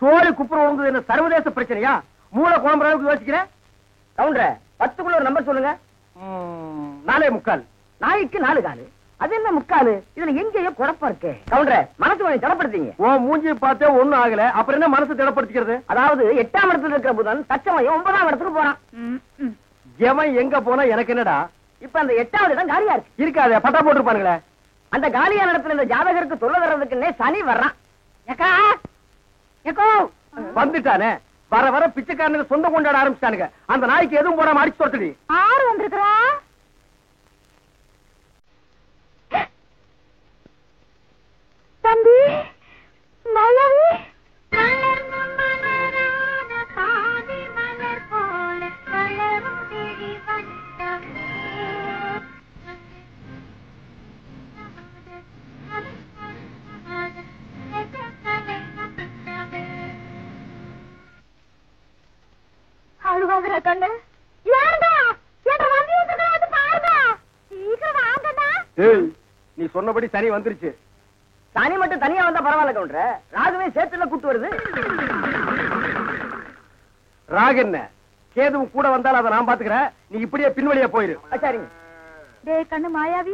சோழி குப்புற உழுந்தது என்ன சர்வதேச பிரச்சனையா? மூளை குழம்புற அளவுக்கு யோசிக்கிறேன். கவுண்டர 10க்குள்ள ஒரு நம்பர் சொல்லுங்க. 4.25. நாய்க்கு 4 காலு. அது என்ன முக்காலு? இதுல எங்கேயோ குழப்பம் இருக்கு. கவுண்டர மனசு கொஞ்சம் திடப்படுத்தீங்க. ஓ மூஞ்சி பார்த்தே ஒண்ணும் ஆகல, அப்புறம் என்ன மனசு திடப்படுத்திக்கிறது? அதாவது 8ஆம் இடத்துல இருக்கிற புதன் தச்சமயம் 9ஆம் இடத்துக்கு போறான். எவன் எங்க போனா எனக்கு என்னடா? இப்ப அந்த 8வது இடம் காலியா இருக்கு. இருக்காது, பட்டா போட்டுருப்பானுங்களே. அந்த காலியான இடத்துல இந்த ஜாதகருக்கு சொல்ல வர்றதுக்குன்னே சனி வர்றான். வந்துட்டானே, வர வர பிச்சைக்காரனுக்கு சொந்தம் கொண்டாட ஆரம்பிச்சானுங்க. அந்த நாய்க்கு எதுவும் போடாம அடிச்சு தொட்டுடி. ஆறு வந்திருக்கிறா தம்பி மலவி அழுவாங்கடா கண்ணு. ஏன்டா ஏன்டா வந்து வந்து பாருடா. சீக்கிரம் வாங்கடா. ஏய், நீ சொன்னபடி சனி வந்துருச்சு. சனி மட்டும் தனியா வந்தா பரவாயில்ல கவுண்டர, ராகுவே சேர்த்துல கூட்டு வருது. ராகு என்ன, கேதுவும் கூட வந்தாலும் அதை நான் பாத்துக்கிறேன். நீ இப்படியே பின்வழியா போயிரு. சரிங்க. டேய் கண்ணு மாயாவி,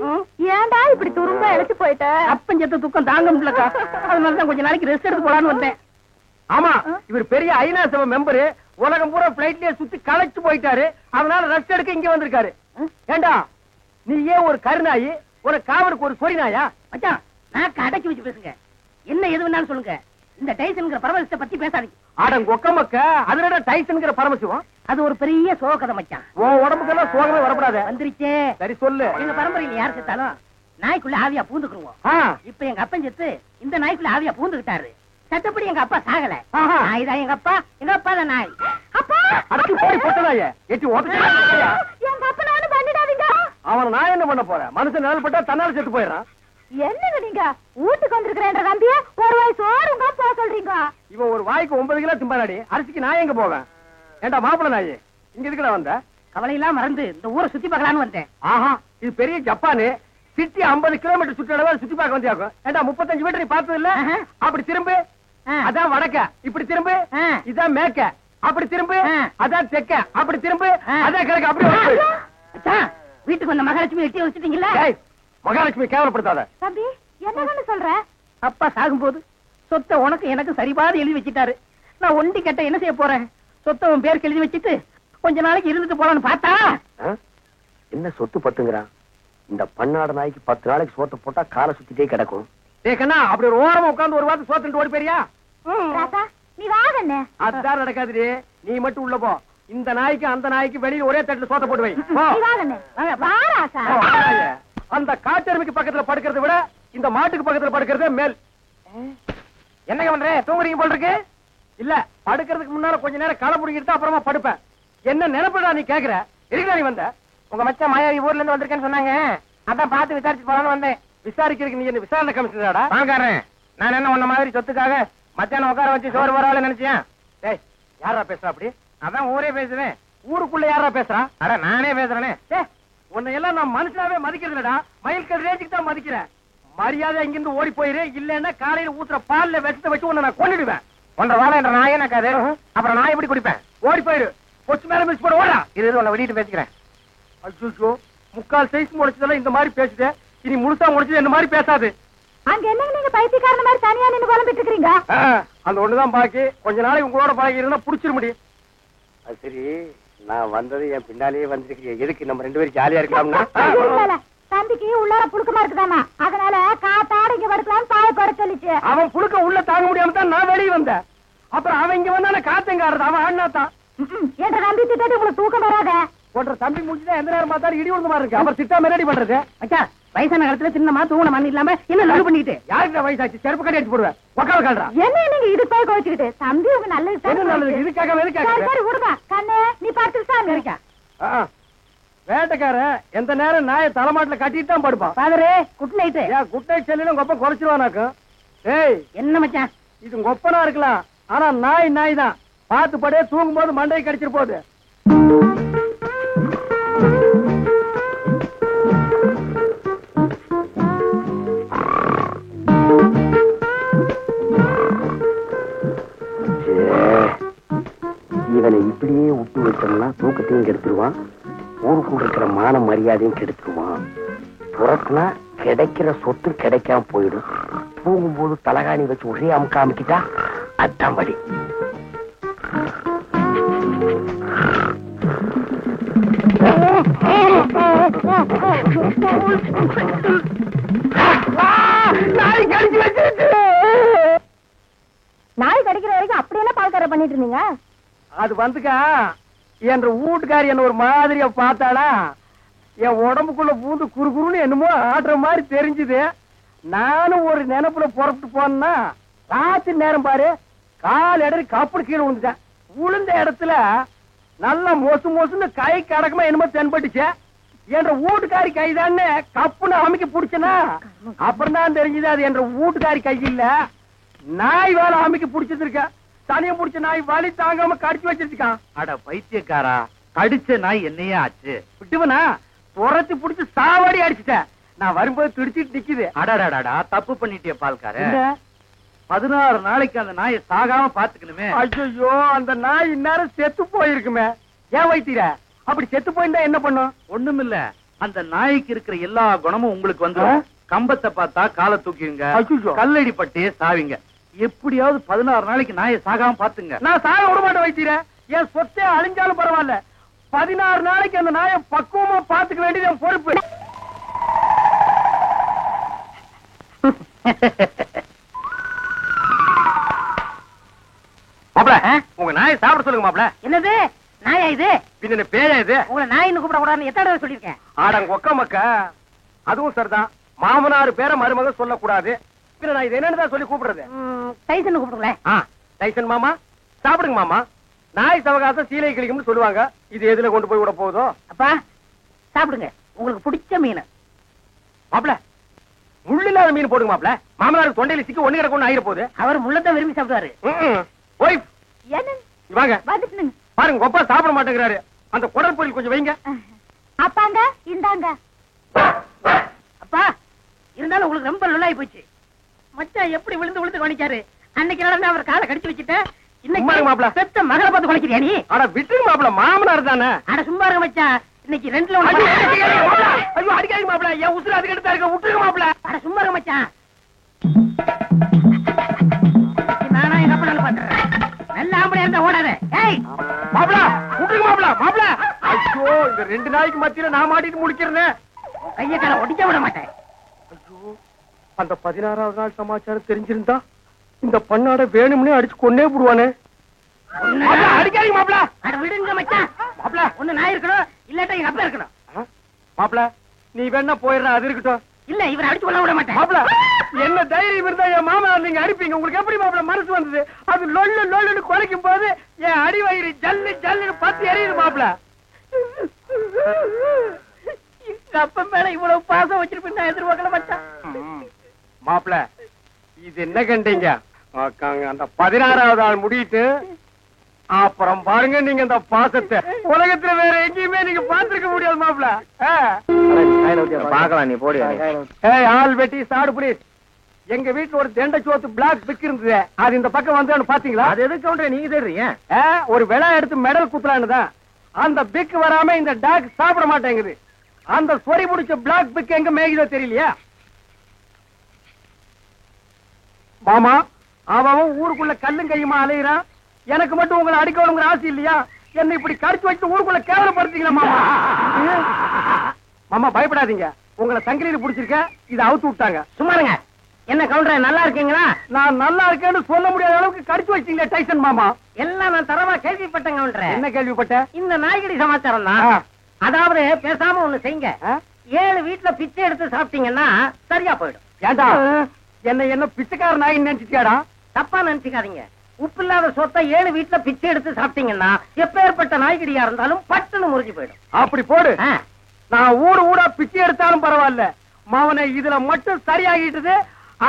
ஏன்டா இப்படி துரும்ப இழைச்சு போயிட்ட? அப்பஞ்சத்த துக்கம் தாங்க முடியலக்கா, அதனாலதான் கொஞ்ச நாளைக்கு ரெஸ்ட் எடுத்து போலான்னு வந்தேன். ஆமா, இவர் பெரிய ஐநா சபை மெம்பரு, உலகம் பூரா பிளைட்லயே சுத்தி களைச்சு போயிட்டாரு. அதனால ரெஸ்ட் எடுக்க இங்க வந்திருக்காரு. ஏண்டா நீ ஏன் ஒரு கருநாயி, ஒரு காவலுக்கு ஒரு சொறி நாயா? மச்சான், நான் அடக்கி வச்சு பேசுங்க. என்ன எது வேணாலும் சொல்லுங்க. இந்த டைசன்ங்கிற பரமசிவத்தை பத்தி பேசாதீங்க. ஆடங்க ஒக்கமக்க, அதுல டைசன்ங்கிற பரமசிவம். அது ஒரு பெரிய சோக கதை மச்சான். உன் உடம்புக்கெல்லாம் சோகமே வரக்கூடாது. வந்துருச்சே. சரி சொல்லு. எங்க பரம்பரையில யார் செத்தாலும் நாய்க்குள்ள ஆவியா பூந்துக்குருவோம். இப்ப எங்க அப்பன் செத்து இந்த நாய்க்குள்ள ஆவியா பூந்துக்கிட்டாரு. சட்டப்படி எங்க அப்பா சாகல. நாய் தான் எங்க அப்பா, எங்க அப்பா தான் நாய். அப்பா அடக்கி போய் போட்டதாயே எட்டி ஓட்டச்சா. எங்க அப்பா நானு பண்ணிடாதீங்க. அவன நான் என்ன பண்ண போறேன்? மனுஷன் நிழல் பட்டா தன்னால செத்து போயிடறான். என்னங்க நீங்க வீட்டுக்கு வந்திருக்கிறேன்ற நம்பிய ஒரு வாய் சோறுங்க போக சொல்றீங்க? இவன் ஒரு வாய்க்கு 9 கிலோ திம்பாடி, அரிசிக்கு நான் எங்க போவேன்? ஏண்டா மாப்பிள்ள நாய், இங்க எதுக்குடா வந்த? கவலையெல்லாம் மறந்து இந்த ஊரை சுத்தி பார்க்கலான்னு வந்தேன். ஆஹா, இது பெரிய ஜப்பானு. சிட்டி 50 கிலோமீட்டர் சுற்றளவு சுத்தி பார்க்க வந்தியாக்கும். ஏண்டா 35 மீட்டர் நீ பார்த்தது இல்ல? அப்படி திரும்பு, அதான் வடக்க. இப்படி திரும்பு, இதான் மேற்க. அப்படி திரும்பு, அதான் தெற்க. அப்படி திரும்பு, அதான் கிழக்க. அப்படி வீட்டுக்கு வந்த மகாலட்சுமி எட்டி வச்சுட்டீங்களா? மகாலட்சுமி கேவலப்படுத்தாத. தம்பி என்னன்னு சொல்ற? அப்பா சாகும்போது சொத்தை உனக்கு எனக்கு சரிபாதி எழுதி வச்சுட்டாரு. நான் ஒண்டி கட்ட என்ன செய்ய போறேன்? சொத்தை உன் பேருக்கு எழுதி வச்சுட்டு கொஞ்ச நாளைக்கு இருந்துட்டு போலான்னு பார்த்தா என்ன சொத்து பத்துங்கிறான். இந்த பன்னாட நாய்க்கு 10 நாளைக்கு சோத்த போட்டா காலை சுத்திட்டே கிடக்கும். கண்ணா, அப்படி ஒரு ஓரமா உட்கார்ந்து ஒரு வாரத்தை சோத்துட்டு ஓடி போறியா? ராசா நீ வாங்கண்ணே. அதுதான் நடக்காது. நீ மட்டும் உள்ள போ. இந்த நாய்க்கு அந்த நாய்க்கு வெளியில ஒரே தட்டுல சோத்த போட்டு வை. நீ வாங்கண்ணே. வா ராசா. அந்த காட்டெருமைக்கு பக்கத்துல படுக்கிறத விட இந்த மாட்டுக்கு பக்கத்துல படுக்கிறதே மேல். என்னங்க பண்ற? தூங்குறீங்க போல இருக்கு. இல்ல, படுக்கிறதுக்கு முன்னால கொஞ்ச நேரம் களை புடிக்கிட்டு அப்புறமா படுப்பேன். என்ன நினைப்படா நீ கேக்குற? எதுக்குடா நீ வந்த? உங்க மச்சான் மாயாவி ஊர்ல இருந்து வந்திருக்கேன்னு சொன்னாங்க. அதான் பார்த்து விசாரிச்சு போலான்னு வந்தேன். விசாரிக்கிறதுக்கு நீ என்ன விசாரணை கமிஷனராடா? பாக்காரன், நான் என்ன உன்ன மாதிரி சொத்துக்காக மச்சான உட்கார வச்சு சோறு வரால நினைச்சேன். டேய், யாரா பேசுறா அப்படி? அதான் ஊரே பேசுவேன். ஊருக்குள்ள யாரா பேசுறா? அட நானே பேசுறேனே. உன்னை எல்லாம் நான் மனுஷனாவே மதிக்கிறது இல்லடா, மயில்கல் ரேஞ்சுக்கு தான் மதிக்கிறேன். மரியாதை இங்கிருந்து ஓடி போயிரு, இல்லன்னா காலையில ஊத்துற பால்ல விஷத்தை வச்சு உன்னை நான் கொன்னுடுவேன். ஒன்றரை வாழை என்ற நாயே நக்காது. அப்புறம் நான் எப்படி குடிப்பேன்? ஓடி போயிரு. கொச்சு மேல மிஸ் போட ஓடா. இது உன்னை வெளியிட்டு பேசிக்கிறேன். அச்சோ, முக்கால் சைஸ் முடிச்சதெல்லாம் இந்த மாதிரி பேசுதே. இனி முழுசா முடிச்சது என்ன மாதிரி பேசாது. அங்க என்னங்க நீங்க பைத்தியக்காரன மாதிரி தனியா நின்னு புலம்பிட்டு இருக்கீங்க? அந்த ஒண்ணுதான் பாக்கி. கொஞ்ச நாளைக்கு உங்களோட பழகி இருந்தா புடிச்சிட முடியும். அது சரி, நான் வந்தது என் பின்னாலேயே வந்திருக்கீங்க. எதுக்கு நம்ம 2 பேரும் ஜாலியா இருக்கலாம்னா? தம்பிக்கு உள்ளார புழுக்கமா இருக்குதாமா, அதனால காத்தாட இங்க படுக்கலாம்னு தாய குறை சொல்லிச்சு. அவன் புழுக்க உள்ள தாங்க முடியாம தான் நான் வெளியே வந்தேன். அப்புறம் அவன் இங்க வந்தான காத்தங்க ஆடுறது. அவன் அண்ணாத்தான் என்ற நம்பி திட்டு உங்களுக்கு தூக்கம் வராத. ஒன்ற தம்பி முடிச்சுதான் எந்த நேரம் பார்த்தாலும் இடி விழுந்த மாதிரி இருக்கு. அப்புறம் திட்டாம ரெடி பண்றது. அச்சா, வயசான காலத்துல சின்னமா தூங்கின மண் இல்லாம என்ன நடு பண்ணிட்டு யாருக்கு வயசாச்சு? செருப்பு கட்டி அடிச்சு போடுவேன். உக்கால கால்றா. என்ன நீங்க இது போய் கோச்சிக்கிட்டு? தம்பி உங்க நல்லது இதுக்காக விடுங்க. கண்ணு நீ பார்த்துட்டு இருக்கா? வேட்டைக்கார எந்த நேரம் நாயை தலைமாட்டில கட்டிட்டு தான் படுப்பான். பாதரே, குட் நைட். குட் நைட் செல்லிலும் கொப்ப குறைச்சிருவானாக்கும். ஏய், என்ன மச்சான் இது கொப்பனா இருக்கலாம், ஆனா நாய் தான். பார்த்து படே, தூங்கும் போது மண்டையை கடிச்சிட்டு போகுது. மரியாதையும் கெடுத்துருவான். துறக்குனா கிடைக்கிற சொத்து கிடைக்காம போயிடும். தூங்கும்போது தலகாணி வச்சு ஒரே அமுக்க அமைக்கிட்டா அதான் வழி. நாய் கடிக்கிற வரைக்கும் அப்படியெல்லாம் பால்கார பண்ணிட்டு இருந்தீங்க? அது வந்துக்கா என்ற வீட்டுக்காரி என்ன ஒரு மாதிரியா பார்த்தாளா, என் உடம்புக்குள்ள பூந்து குறுகுறுன்னு என்னமோ ஆடுற மாதிரி தெரிஞ்சுது. நானும் ஒரு நினைப்புல புறப்பட்டு போனா ராத்திரி நேரம் பாரு, கால் இடறி கப்படு கீழே விழுந்துட்டேன். விழுந்த இடத்துல நல்லா மொசு மொசுன்னு கை கடக்கமா என்னமோ தென்பட்டுச்சு. என்ற வீட்டுக்காரி கைதான்னு கப்புன்னு அமைக்க பிடிச்சனா, அப்புறம் தான் தெரிஞ்சது அது என்ற வீட்டுக்காரி கை இல்ல, நாய் வேலை அமைக்க பிடிச்சிருக்க. தனியம் பிடிச்ச நாய் வலி தாங்காம கடிச்சு வச்சிருக்கான். அட பைத்தியக்காரா, கடிச்ச நாய் என்னையே ஆச்சு? விட்டுவனா துரத்தி பிடிச்சு சாவாடி அடிச்சுட்டேன். நான் வரும்போது துடிச்சிட்டு நிக்குது. அடடாடா, தப்பு பண்ணிட்டிய பால்கார. 16 நாளைக்கு அந்த நாயை சாகாம பாத்துக்கணுமே. ஐயோ, அந்த நாய் இந்நேரம் செத்து போயிருக்குமே. ஏன் வைத்தீர அப்படி செத்து போயிருந்தா என்ன பண்ணும்? ஒண்ணுமில்ல, அந்த நாய்க்கு இருக்கிற எல்லா குணமும் உங்களுக்கு வந்து கம்பத்தை பார்த்தா காலை தூக்கிங்க, கல்லடி பட்டே சாவிங்க. எப்படியாவது 16 நாளைக்கு நாயை சாகாம பாத்துங்க. நான் சாக விட மாட்டேன் வைத்தீர. என் சொத்தே அழிஞ்சாலும் பரவாயில்ல, 16 நாளைக்கு அந்த நாயை பக்குவமா பாத்துக்க வேண்டியது என் பொறுப்பு. மாப்ள, உங்க நாயை சாப்பிட சொல்லுங்க மாப்ள. என்னது நாயா இது? பின்ன பேயா இது? உங்களை நாயின்னு கூப்பிட கூடாதுன்னு எத்தனை தடவை சொல்லிருக்கேன்? ஆடங்க ஒக்க மக்க. அதுவும் சரிதான், மாமனார் பேரை மருமக சொல்லக்கூடாது. பின்ன நான் இது என்னன்னு சொல்லி கூப்பிடுறது? டைசன் கூப்பிடுங்களேன். டைசன் மாமா சாப்பிடுங்க மாமா. நாய் சவகாசம் சீலை கிளிக்கும்னு சொல்லுவாங்க. இது எதுல கொண்டு போய் விட போதோ? அப்பா சாப்பிடுங்க, உங்களுக்கு பிடிச்ச மீன். மாப்ள, முள்ளில்லாத மீன் போடுங்க மாப்ள. மாமனாருக்கு தொண்டையில சிக்கி ஒண்ணு கிடக்கும் ஆயிர போகுது. அவர் முள்ளத்தான் விரும்பி சாப்பிடுவாரு. ஒய்ஃப் வாங்க வந்துட்டு பாருங்க, கொப்பா சாப்பிட மாட்டேங்கிறாரு. அந்த குடல் பொரியல் கொஞ்சம் வைங்க. அப்பாங்க இந்தாங்க. அப்பா இருந்தாலும் உங்களுக்கு ரொம்ப நல்லாயி போச்சு. மச்சான் எப்படி விழுந்து விழுந்து கவனிச்சாரு. அன்னைக்கு நடந்து அவர் காலை கடிச்சு வச்சுட்டேன். இன்னைக்கு மாப்ள பெத்த மகளை பார்த்து குலைக்கிறியா நீ? அட விட்டுங்க மாப்ள, மாமனார் தானே. அட சும்மா இருங்க மச்சான், இன்னைக்கு 2ல 1. ஐயோ அடிக்காதீங்க மாப்ள, என் உசுறு அதுக்கு எடுத்தா இருக்க. விட்டுருங்க மாப்ள. அட சும்மா இருங்க மச்சான். நானா எங்க அப்பா பண்றேன். நல்ல ஆம்பளை இருந்தா ஓடாத. ஏய் மாப்ள விட்டுருங்க மாப்ள. மாப்ள ஐயோ, இந்த 2 நாய்க்கு மத்தியில நான் மாட்டிட்டு முடிக்கிறேன். கைய கால ஒடிக்க விட மாட்டேன். ஐயோ, அந்த 16வது நாள் சமாச்சாரம் தெரிஞ்சிருந்தா இந்த பண்ணாட வேணும்னே அடிச்சு கொன்னே போடுவானே. அடிக்காதீங்க மாப்ள. அட விடுங்க மச்சான். மாப்ள ஒண்ணு நான் இருக்கணும், இல்லாட்டா எங்க அப்பா இருக்கணும். மாப்ள நீ வேணா போயிடுற, அது இருக்கட்டும். இல்ல இவரை அடிச்சு கொள்ள விட மாட்டேன். மாப்ள என்ன தைரியம் இருந்தா என் மாமனார் நீங்க அடிப்பீங்க? உங்களுக்கு எப்படி மாப்ள மனசு வந்தது? அது லொல்லு லொல்லுன்னு குலைக்கும் போது என் அடி வயிறு ஜல்லு ஜல்லுன்னு பத்தி எரியுது மாப்ள. அப்ப மேல இவ்வளவு பாசம் வச்சிருப்பேன் நான் எதிர்பார்க்கல மச்சான். மாப்ள இது என்ன கண்டீங்க? அந்த 16வது நாள் முடியிட்டு அப்புறம் பாருங்க நீங்க இந்த பாசத்தை உலகத்துல வேற எங்கேயுமே நீங்க பாத்துருக்க முடியாது மாப்ள. பாக்கலாம், நீ போடி. ஆள் வெட்டி சாடு புடி. எங்க வீட்டுல ஒரு தெண்டை சோத்து பிளாக் பிக் இருந்தது, அது இந்த பக்கம் வந்து பாத்தீங்களா? அது எதுக்கு கவுண்டர் நீங்க தேடுறீங்க? ஒரு விழா எடுத்து மெடல் குத்துலான்னு தான். அந்த பிக் வராம இந்த டாக் சாப்பிட மாட்டேங்குது. அந்த சொறி முடிச்ச பிளாக் பிக் எங்க மேய்தோ தெரியலையா மாமா? அவன் ஊருக்குள்ள கல்லும் கையுமா அலையிறான். எனக்கு மட்டும் உங்களை அடிக்கணுங்கிற ஆசை இல்லையா? என்ன இப்படி கடிச்சு வச்சு ஊருக்குள்ள கேவலப்படுத்தீங்களா மாமா? மாமா பயப்படாதீங்க, உங்களை சங்கிலியில புடிச்சிருக்க, இதை அவுத்து விட்டாங்க. சும்மாருங்க. என்ன கவுண்டர் நல்லா இருக்கீங்களா? நான் நல்லா இருக்கேன்னு சொல்ல முடியாத அளவுக்கு கடிச்சு வச்சீங்களே டைசன் மாமா. எல்லாம் நான் தரமா கேள்விப்பட்டேன் கவுண்டர். என்ன கேள்விப்பட்ட? இந்த நாய்கடி சமாச்சாரம் தான். அதாவது பேசாம ஒண்ணு செய்யுங்க, 7 வீட்டுல பிச்சை எடுத்து சாப்பிட்டீங்கன்னா சரியா போயிடும். ஏண்டா என்ன பிச்சைக்கார நாய் நினைச்சிட்டியாடா? தப்பா நினைச்சுக்காதீங்க. உப்பு இல்லாத சொத்தை 7 வீட்டுல பிச்சை எடுத்து சாப்பிட்டீங்கன்னா எப்பேற்பட்ட நாய்கடியா இருந்தாலும் பட்டுன்னு முறிஞ்சு போயிடும். அப்படி போடு. நான் ஊரா பிச்சை எடுத்தாலும் பரவாயில்ல, மாவனை இதுல மட்டும் சரியாகிட்டது.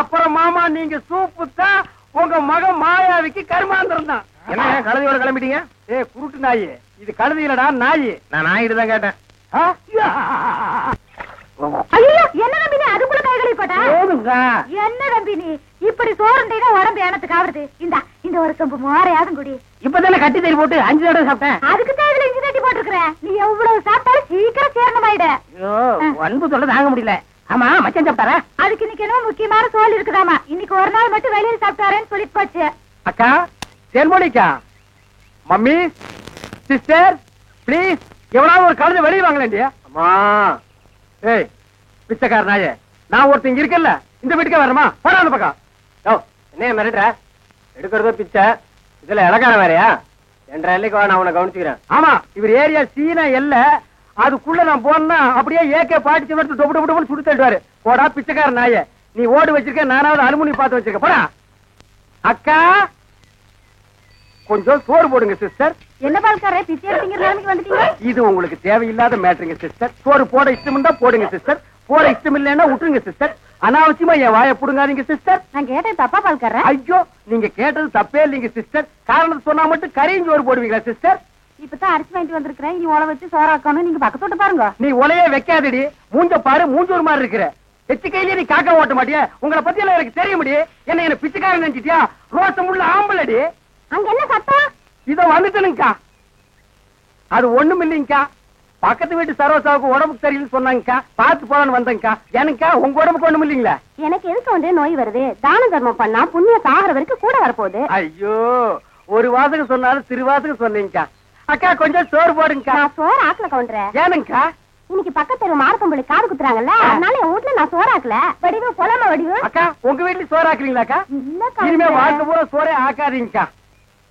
அப்புறம் மாமா நீங்க சூப்பு தான் உங்க மகன் மாயாவிக்கு கருமாந்திரம் தான். என்ன கழுதையோட கிளம்பிட்டீங்க? குருட்டு நாய் இது, கழுதி இல்லடா நாய். நான் நாயிட்டு தான் கேட்டேன். ஐயோ என்ன நம்பி நீ அதுக்குள்ள கைகளை போட்டா? என்ன நம்பி நீ இப்படி சோறுண்டீங்க உடம்பு எனத்துக்கு ஆவறது? இந்த ஒரு கம்பு மோரையாதும் குடி. இப்பதானே கட்டி தறி போட்டு 5 தடவை சாப்பிட்டேன். அதுக்கு தேவையில்லை, இங்க வேண்டி போட்டிருக்கிறேன். நீ எவ்வளவு சாப்பிட்டாலும் சீக்கிரம் சேரணமாயிடு. ஐயோ அன்பு சொல்ல தாங்க முடியல. ஆமா மச்சான் சாப்பிட்டாரா? அதுக்கு இன்னைக்கு என்ன முக்கியமான சோல் இருக்குதாமா. இன்னைக்கு ஒரு நாள் மட்டும் வெளியில சாப்பிட்டாரேன்னு சொல்லிட்டு போச்சு. அக்கா தேன்மொழிக்கா, மம்மி, சிஸ்டர், பிளீஸ் எவ்வளவு ஒரு கலந்து வெளியே வாங்கலேண்டிய. அம்மா ஏய் பிச்சைக்கார நாயே, நான் ஒருத்தங்க இருக்கல இந்த வீட்டுக்கே வரமா? போடா அந்த பக்கம். என்ன மிரட்டுற? எடுக்கிறதோ பிச்சை, இதுல இலக்காரம் வேறையா? 2.5 நான் உன்னை கவனிச்சுக்கிறேன். ஆமா, இவர் ஏரியா சீனா எல்ல, அதுக்குள்ள நான் போனா அப்படியே ஏகே பாடிச்சு எடுத்து டொப்பு டொப்பு டொப்பு சுட்டு தள்ளுவாரு. போடா பிச்சைக்கார நாயே, நீ ஓடு வச்சிருக்க, நானாவது அலுமினி பார்த்து வச்சிருக்க. போடா. அக்கா கொஞ்சம் சோறு போடுங்க சிஸ்டர். என்ன பால்காரே பிச்சை எடுத்தீங்க நிலைமைக்கு வந்துட்டீங்க? இது உங்களுக்கு தேவையில்லாத மேட்டருங்க சிஸ்டர். சோறு போட இஷ்டம் இருந்தா போடுங்க சிஸ்டர், போட இஷ்டம் இல்லைன்னா விட்டுருங்க சிஸ்டர். அனாவசியமா என் வாயை புடுங்காதீங்க சிஸ்டர். நான் கேட்டேன் தப்பா பால்காரே? ஐயோ நீங்க கேட்டது தப்பே இல்லைங்க சிஸ்டர். காரணம் சொன்னா மட்டும் கரையும் சோறு போடுவீங்களா சிஸ்டர்? இப்பதான் அரிசி வாங்கிட்டு வந்திருக்கிறேன். இனி உழ வச்சு சோறாக்கணும். நீங்க பக்கத்தோட்டு பாருங்க. நீ உலையே வைக்காதடி, மூஞ்ச பாரு, மூஞ்சூர் மாதிரி இருக்கிற. எச்சு கையிலேயே நீ காக்கா ஓட்ட மாட்டியா? உங்களை பத்தி எல்லாம் எனக்கு தெரிய முடியும். என்ன பிச்சைக்காரன் நினைச்சிட்டியா? ரோசம் உள்ள ஆம்பளடி. அங்க என்ன சத்தம்? இதோ வந்துட்டனுங்கக்கா. அது ஒண்ணும் இல்லைங்கக்கா, பக்கத்து வீட்டு சரோசாவுக்கு உடம்புக்கு சரியில்லைன்னு சொன்னாங்கக்கா, பார்த்து போலான்னு வந்தேங்கக்கா. எனக்கா உங்க உடம்புக்கு ஒண்ணும் இல்லைங்களா? எனக்கு எதுக்கு வந்து நோய் வருது? தான தர்மம் பண்ணா புண்ணிய சாகர வரைக்கும் கூட வரப்போகுது. ஐயோ ஒரு வாசகம் சொன்னாலும் திருவாசகம் சொன்னீங்கக்கா. அக்கா கொஞ்சம் சோறு போடுங்கக்கா. நான் சோறு ஆக்கல கவுண்டரேன். ஏனுங்கக்கா? இன்னைக்கு பக்கத்து மார்க்கம்பள்ளி காது குத்துறாங்கல்ல, அதனால என் வீட்டுல நான் சோறாக்கல. வடிவு பொலம வடிவு. அக்கா உங்க வீட்டுல சோறு ஆக்குறீங்களாக்கா? இல்ல இனிமே வாழ்க்கை பூரா சோறே ஆக்காதீங்கக்கா.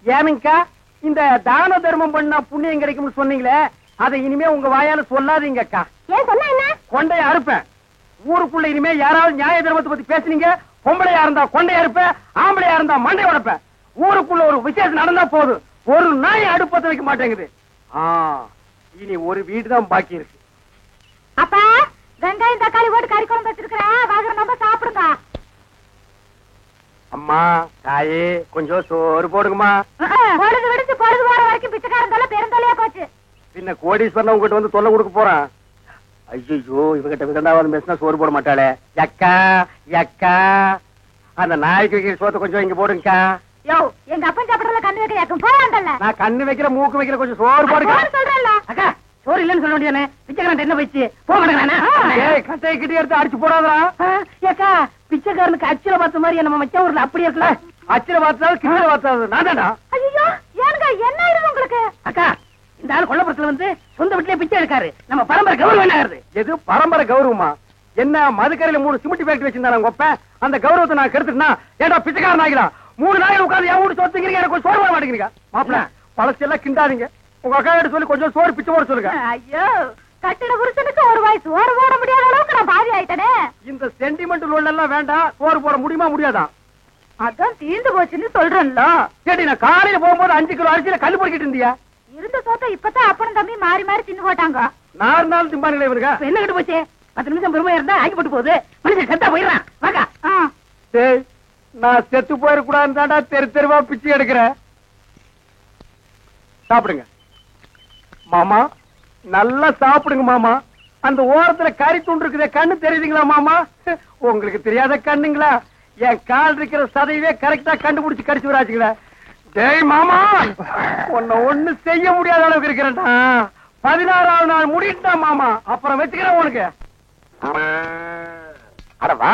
ஏனுங்கக்கா, இந்த தான தர்மம் பண்ணா புண்ணியம் கிடைக்கும்னு சொன்னீங்களே, அதை இனிமே உங்க வாயால சொல்லாதீங்கக்கா. ஏன் சொன்னா என்ன? கொண்டைய அறுப்பேன். ஊருக்குள்ள இனிமே யாராவது நியாய தர்மத்தை பத்தி பேசுனீங்க, பொம்பளையா இருந்தா கொண்டைய அறுப்பேன், ஆம்பளையா இருந்தா மண்டை உடைப்பேன். ஊருக்குள்ள ஒரு விசேஷம் நடந்தா போதும், ஒரு நாய் அடுப்பத்தை வைக்க மாட்டேங்குது. இனி ஒரு வீடு தான் பாக்கி இருக்கு. அப்பா வெங்காயம் தக்காளி போட்டு கறி குழம்பு வச்சிருக்கிறேன், வாங்குற நம்ம சாப்பிடுங்க. அம்மா தாயே கொஞ்சம் சோறு போடுங்கம்மா. பொழுது விடுச்சு பொழுது போற வரைக்கும் பிச்சைக்காரன் தொல்லை பெருந்தொல்லையா போச்சு. பின்ன கோடீஸ்வரன் உங்ககிட்ட வந்து தொல்லை கொடுக்க போறான். ஐயோ இவகிட்ட விதண்டாவது பேசினா சோறு போட மாட்டாளே. அக்கா அக்கா, அந்த நாய்க்கு வைக்கிற சோத்தை கொஞ்சம் இங்க போடுங்கக்கா. யோ எங்க அப்பன் சாப்பிடறதுல கண்ணு வைக்க யாக்கும் போவாண்டல்ல. நான் கண்ணு வைக்கிற மூக்கு வைக்கிற கொஞ்சம் சோறு போடுங்க சொல்றேன்ல. அக்கா சோறு இல்லன்னு சொல்ல வேண்டியதானே? பிச்சைக்காரன் என்ன போயிடுச்சு? போக மாட்டேங்கிறானா? ஏய் கட்டையை கிட்டி எடுத்து அடிச்சு போடாதா. ஏக்கா பிச்சைக்காரனுக்கு அச்சில பார்த்த மாதிரி நம்ம மச்சா ஊர்ல அப்படி இருக்கல. அச்சில பார்த்தாலும் கிட்ட பார்த்தாலும் நான் தானா? ஐயோ ஏனுங்க என்ன ஆயிடும் உங்களுக்கு? அக்கா இந்த ஆள் கொல்லப்புறத்துல வந்து சொந்த வீட்டுலயே பிச்சை எடுக்காரு. நம்ம பரம்பரை கௌரவம் என்ன ஆகுது? எது பரம்பரை கௌரவமா? என்ன மதுக்கரையில 3 சிமெண்ட் ஃபேக்டரி வச்சிருந்தாங்க உங்க அப்ப, அந்த கௌரவத்தை நான் கெடுத்துட்டா ஏடா பிச்சைக்காரன் ஆகிடா? 3 நாள் உட்கார்ந்து என் வீட்டு சொத்துக்கிறீங்க, எனக்கு சோறு போட மாட்டேங்கிறீங்க. மாப்பிள்ள பழசெல்லாம் கிண்டாதீங்க. உங்க அக்கா கிட்ட சொல்லி கொஞ்சம் சோறு பிச்சை போட சொல்லுங்க. ஐயோ கட்டிட புருஷனுக்கு ஒரு வாய் சோறு போட முடியாத அளவுக்கு நான் பாதி ஆயிட்டனே. இந்த சென்டிமெண்ட் லோன் எல்லாம் வேண்டாம். சோறு போட முடியுமா முடியாதா? அதான் தீர்ந்து போச்சுன்னு சொல்றேன்ல. கேட்டி நான் காலையில போகும்போது 5 கிலோ அரிசியில கல்லு பொறுக்கிட்டு இருந்தியா? இருந்த சோத்தை இப்பதான் அப்பனும் தம்பி மாறி மாறி தின்னு போட்டாங்க. 4 நாள் திம்பானுங்களே இவனுங்க. என்ன கிட்ட போச்சு? 10 நிமிஷம் பெருமையா இருந்தா ஆக்கி போட்டு போகுது. மனுஷன் செத்தா போயிடுறான். வாக்கா. டேய் நான் செத்து போயிடக்கூடாதுன்னு தாண்டா தெரு தெருவா பிச்சை எடுக்கிறேன். சாப்பிடுங்க மாமா, நல்லா சாப்பிடுங்க மாமா. அந்த ஓரத்துல கறி துண்டு இருக்குதே, கண்ணு தெரியுதுங்களா மாமா? உங்களுக்கு தெரியாத கண்ணுங்களா? என் கால் இருக்கிற சதையவே கரெக்டா கண்டுபிடிச்சு கடிச்சு வராச்சுங்களா? டேய் மாமா, உன்னை ஒண்ணு செய்ய முடியாத அளவுக்கு இருக்கிறேன்டா. 16ஆவது நாள் முடிட்டா மாமா, அப்புறம் வச்சுக்கிறேன் உனக்கு. அடவா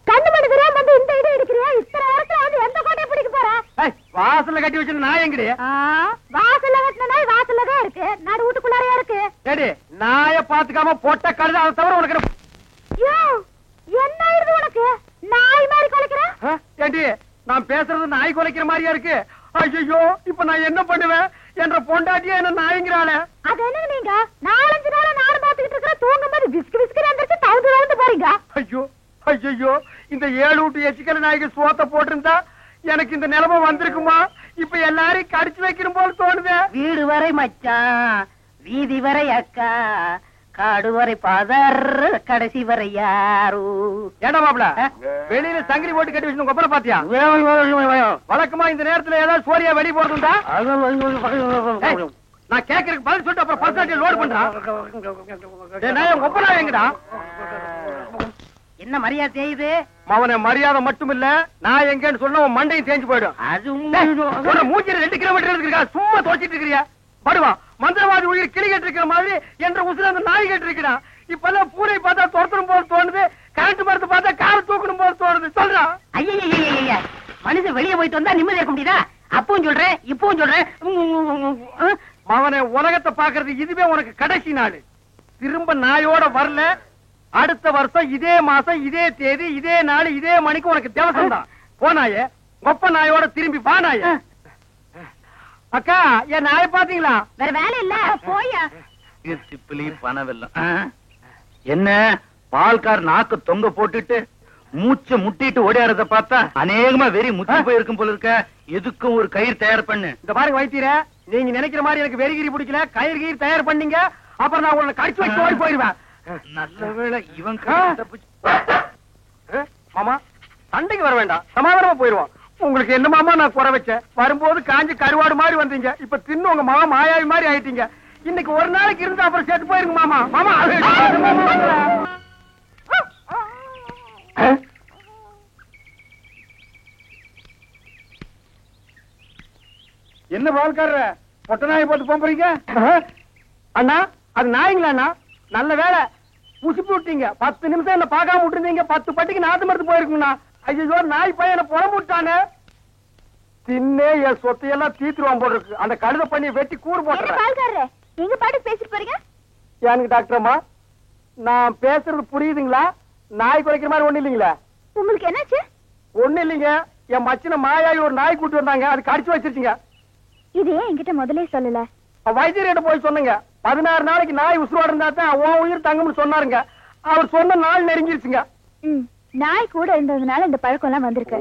கண்ணு மணி தெரியாம வந்து இந்த இடம் எடுக்கிறியா? இத்தனை நேரத்துல வந்து எந்த கோட்டையை பிடிக்க போற? வாசல்ல கட்டி வச்சு நான் எங்கடி? வாசல்ல கட்டின நாய் வாசல்ல தான் இருக்கு, நடு வீட்டுக்குள்ளாரையா இருக்கு. ஏடி நாய பாத்துக்காம போட்ட கழுத, அதை தவிர உனக்கு என்ன ஆயிருது உனக்கு? நாய் மாதிரி குலைக்கிற? ஏடி நான் பேசுறது நாய் குலைக்கிற மாதிரியா இருக்கு? ஐயோ இப்ப நான் என்ன பண்ணுவேன்? என்ற பொண்டாட்டியா என்ன நாய்ங்கிறாளே. அது என்ன நீங்க 4-5 நாளா நாடு பாத்துக்கிட்டு இருக்கிற, தூங்கும் போது விஸ்கு விஸ்கு வந்துட்டு தவுந்து போறீங்க. ஐயோ ஐயோ, இந்த 7 வீட்டு எச்சிக்கல நாய்க்கு சோத்த போட்டிருந்தா எனக்கு இந்த நிலைமை வந்திருக்குமா? இப்ப எல்லாரையும் கடிச்சு வைக்கணும் போல தோணுது. வீடு வரை மச்சான், வீதி வரை அக்கா, காடு வரை பாதர், கடைசி வரை யாரு. ஏடா மாப்ள வெளியில சங்கிலி போட்டு கட்டி வச்சு கொப்பரை பாத்தியா? வழக்கமா இந்த நேரத்துல ஏதாவது சோரியா வெளியே போறதுண்டா? நான் கேக்குறதுக்கு பதில் சொல்லிட்டு அப்புறம் பர்சனாலிட்டி லோட் பண்றான். கொப்பரா எங்கடா? என்ன மரியாதை செய்யுது? அவனை மரியாதை மட்டும் இல்ல, நான் எங்கன்னு சொன்ன உன் மண்டையும் தேஞ்சு போயிடும். அது மூஞ்சில 2 கிலோமீட்டர் இருக்கா, சும்மா தோச்சிட்டு இருக்கிறியா? படுவா, மந்திரவாதி உயிர் கிளி கட்டு இருக்கிற மாதிரி என்ற உசுர அந்த நாய் கட்டு இருக்கிறா. இப்பெல்லாம் பூனை பார்த்தா துரத்தணும் போது தோணுது, கரண்ட் மரத்தை பார்த்தா காரை தூக்கணும் போது தோணுது. சொல்றா. ஐயா, மனுஷன் வெளியே போயிட்டு வந்தா நிம்மதி இருக்க முடியுதா? அப்பவும் சொல்றேன், இப்பவும் சொல்றேன். அவனை உலகத்தை பாக்குறது இதுவே உனக்கு கடைசி நாள். திரும்ப நாயோட வரல, அடுத்த வருஷம் இதே மாசம் இதே தேதி இதே நாள் இதே மணிக்கு உனக்கு திவசம் தான். போனாயே கொப்ப நாயோட திரும்பி வானாய. அக்கா, என் நாயை பாத்தீங்களா? வேற வேலை இல்ல, போயா. சிப்பிலி பணவெல்லாம் என்ன பால்கார் நாக்கு தொங்க போட்டுட்டு மூச்சை முட்டிட்டு ஓடியாரத பார்த்தா அநேகமா வெறி முத்தி போயிருக்கும் போல இருக்க. எதுக்கும் ஒரு கயிறு தயார் பண்ணு. இந்த பாருங்க வைத்தியர, நீங்க நினைக்கிற மாதிரி எனக்கு வெறிகிரி பிடிக்கல. கயிறு கயிறு தயார் பண்ணீங்க, அப்புறம் நான் உன்னை கடிச்சு வச்சு ஓடி போயிருவேன். நல்ல வேளை இவன் மாமா சண்டைக்கு வர வேண்டாம், சமாதானமா போயிருவான். உங்களுக்கு என்ன மாமா நான் குறை வச்சேன்? வரும்போது காஞ்சி கருவாடு மாதிரி வந்தீங்க, இப்ப தின்னு உங்க மாமா மாயாவி மாதிரி ஆயிட்டீங்க. இன்னைக்கு ஒரு நாளைக்கு இருந்து அப்புறம் செத்து போயிருங்க மாமா. மாமா என்ன பால்கார பொட்ட நாயை போட்டு போறீங்க? அண்ணா அது நாய்ங்களா அண்ணா? நல்ல வேலை புசிப்பு விட்டீங்க. 10 நிமிஷம் என்ன பார்க்காம விட்டுருந்தீங்க, 10 பட்டிக்கு நாத்து மருந்து போயிருக்குங்கண்ணா. ஐயோ, நாய் பையனை புறம் விட்டானே. தின்னே என் சொத்தையெல்லாம் தீத்துருவான் போல இருக்கு. அந்த கழுத பண்ணி வெட்டி கூறு போட்டுறேன். எங்க பாட்டு பேசிட்டு போறீங்க? எனக்கு டாக்டர் அம்மா, நான் பேசுறது புரியுதுங்களா? நாய் குறைக்கிற மாதிரி ஒண்ணு இல்லீங்களா? உங்களுக்கு என்னாச்சு? ஒண்ணு இல்லீங்க, என் மச்சின மாயாவி ஒரு நாய் கூட்டு வந்தாங்க, அது கடிச்சு வச்சிருச்சுங்க. இது ஏன் என்கிட்ட முதல்ல சொல்லல? வைத்தியர்கிட்ட போய் சொன்னங்க. 16 நாளைக்கு நாய் உசுரோட இருந்தா தான் உன் உயிர் தங்கும்னு சொன்னாருங்க. அவர் சொன்ன நாள் நெருங்கிருச்சுங்க. நாய் கூட இருந்ததுனால இந்த பழக்கம் எல்லாம் வந்திருக்கு.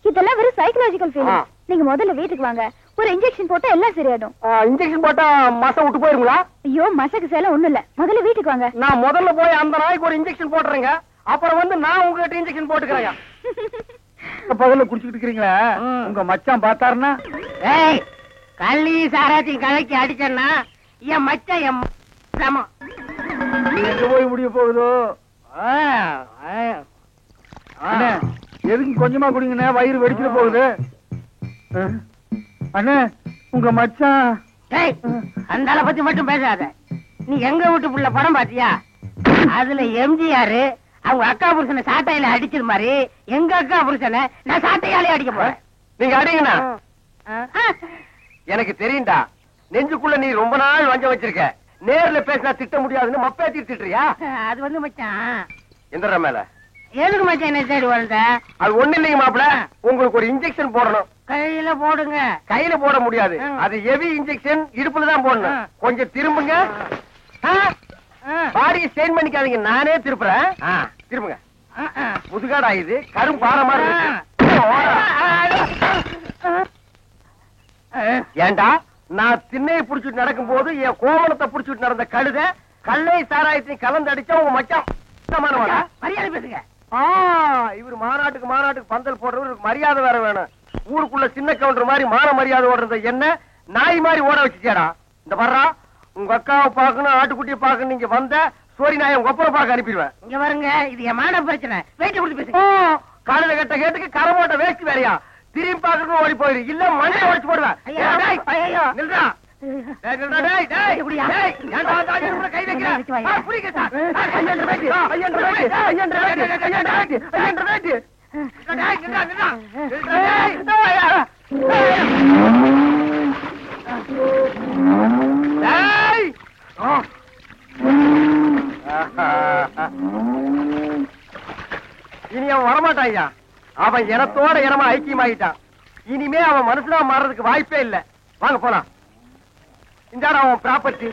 இதெல்லாம் வெறும் சைக்கலாஜிக்கல் ஃபீலிங். நீங்க முதல்ல வீட்டுக்கு வாங்க, ஒரு இன்ஜெக்ஷன் போட்டா எல்லாம் சரியாடும். இன்ஜெக்ஷன் போட்டா மசை விட்டு போயிருங்களா? ஐயோ, மசக்கு சேலம் ஒண்ணும் இல்ல, முதல்ல வீட்டுக்கு வாங்க. நான் முதல்ல போய் அந்த நாய்க்கு ஒரு இன்ஜெக்ஷன் போட்டுறேங்க, அப்புறம் வந்து நான் உங்ககிட்ட இன்ஜெக்ஷன் போட்டுக்கிறேங்க. பகல்ல குடிச்சுக்கிட்டு இருக்கிறீங்களா? உங்க மச்சான் பார்த்தாருன்னா கள்ளி சாராத்தையும் கலக்கி அடிச்சேன்னா என் மச்சான் என் சமம். எங்க போய் முடிய போகுதோ? எதுக்கு கொஞ்சமா குடிங்கண்ணே, வயிறு வெடிச்சுட்டு போகுது. அண்ணே, உங்க மச்சான். அந்த ஆளை பத்தி மட்டும் பேசாத. நீ எங்க வீட்டு புள்ள படம் பாத்தியா? அதுல எம்ஜிஆர் அவங்க அக்கா புருஷனை சாட்டையில அடிச்சது மாதிரி எங்க அக்கா புருஷனை நான் சாட்டையாலே அடிக்க போறேன். நீங்க அடிங்கண்ணா. எனக்கு தெரியும்டா, நெஞ்சுக்குள்ள நீ ரொம்ப நாள் வஞ்சம் வச்சிருக்க. நேர்ல பேசினா திட்ட முடியாதுன்னு மப்பேத்தி திட்டுறியா? அது வந்து மச்சான் எந்திர மேல எதுக்கு மச்சான் என்ன சைடு வந்த? அது ஒண்ணு இல்லைங்க மாப்பிள, உங்களுக்கு ஒரு இன்ஜெக்ஷன் போடணும். கையில போடுங்க. கையில போட முடியாது, அது ஹெவி இன்ஜெக்ஷன், இடுப்புல தான் போடணும். கொஞ்சம் திரும்புங்க. பாடியை ஸ்ட்ரெயின் பண்ணிக்காதீங்க, நானே திருப்புறேன். திரும்புங்க. முதுகாடா இது, கரும் பாறை மாதிரி இருக்கு. ஏண்டா, நான் திண்ணையை புடிச்சிட்டு நடக்கும் போது என் கோவணத்தை புடிச்சிட்டு நடந்த கழுத கல்லை சாராயத்தையும் கலந்து அடிச்சா உங்க மச்சான் மரியாதை பேசுங்க. இவர் மாநாட்டுக்கு பந்தல் போடுறவருக்கு மரியாதை வேற வேணும். ஊருக்குள்ள சின்ன கவுண்டர் மாதிரி மான மரியாதை ஓடுறத என்ன நாய் மாதிரி ஓட வச்சுச்சேடா. இந்த வர்றா, உங்க அக்காவை பாக்கணும், ஆட்டுக்குட்டியை பாக்கணும். நீங்க வந்த சோரி நாயை உங்க அப்புறம் பார்க்க அனுப்பிடுவேன். இங்க வருங்க, இது என் மான பிரச்சனை. வெயிட் கொடுத்து பேசுங்க. காலையில கட்ட கேட்டுக்கு கரை போட்ட வேஸ்ட் வேறையா? திரும்பி பாக்கணும் ஓடி போயிரு, இல்ல மண்ணை உடைச்சு போடுவேன். நில்றா. கை வைக்கிறேன். இனி அவன் வரமாட்டான். அவன் இனத்தோட இனமா ஐக்கியமாயிட்டான். இனிமே அவன் மனசுல மாறதுக்கு வாய்ப்பே இல்ல. வாங்க போலாம். இந்த அவன் ப்ராப்பர்ட்டி.